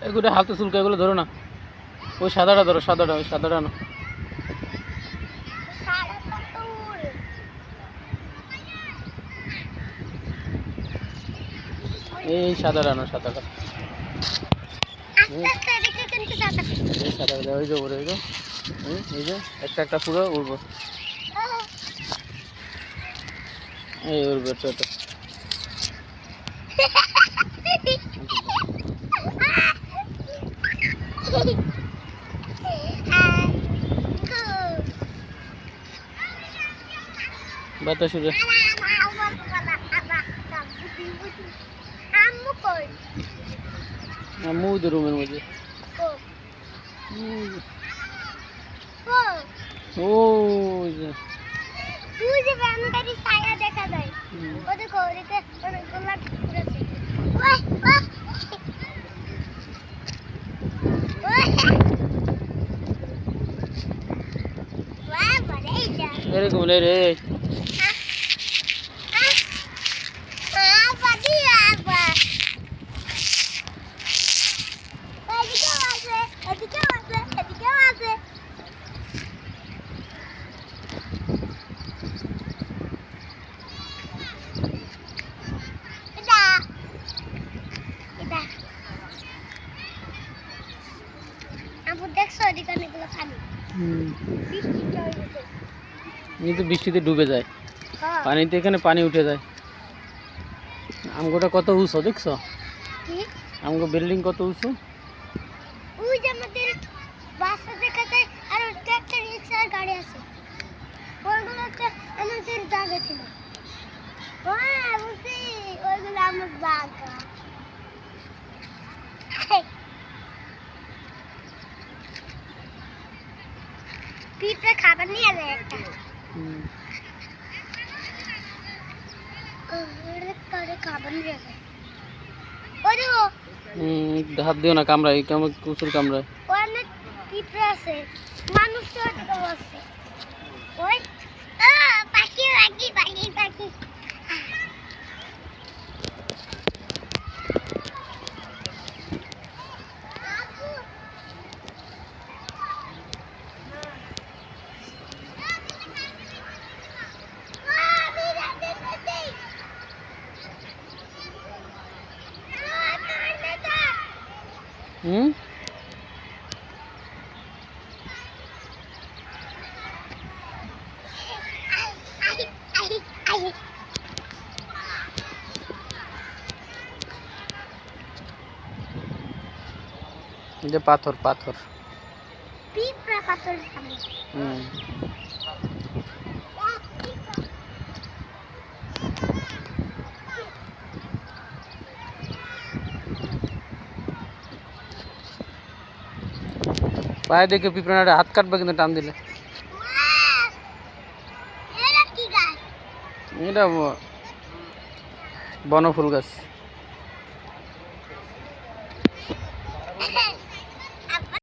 এগুলো হালকা চুলকা, এগুলো ধরো না। ওই সাদাটা ধরো, সাদাটা, ওই সাদাটা না। এই সাদাটা না, সাদাটা। এই সাদাটা, ওই যে ওরে, ওই যে এই যে একটা একটা পুরো উড়বো, এই উড়বে তো। বাতাস উড়ে। আম্মু ওদের রুমের মধ্যে। ওই যে তুই যে বান্দারি ছায়া দেখা যায়, ওদের কোরিতে অনেকগুলো ঠাকুর আছে। এরকম রে রে। কিন্তু বৃষ্টিতে ডুবে যায় পানিতে, এখানে পানি উঠে যায়। আমগোটা কত উঁচু দেখছো? আমগো বিল্ডিং কত উঁচু। ওই যে আমাদের বাসা দেখা যায়, আর একটা রিক্সার গাড়ি আছে, ওইগুলোতে আমাদের জায়গা ছিল। হ্যাঁ বুঝছি, ওইগুলো আমার জায়গা। পিঁপড়ে খাবার নিয়ে যায় একটা। খাবার নিয়ে যায়। হাত দিও না, কামড়ায়, কেমন কুকুর কামড়ায়। অনেক পিঁপড়ে আছে, মানুষ তো আছে। ওই পাখি পাখি পাখি পাখি। যে পাথর, পাথর, পিঁপড়া পাথর সামনে। পায়ে দেখে পিঁপড়াটা হাত কাটবে কিন্তু টান দিলে। এটা বনফুল গাছ।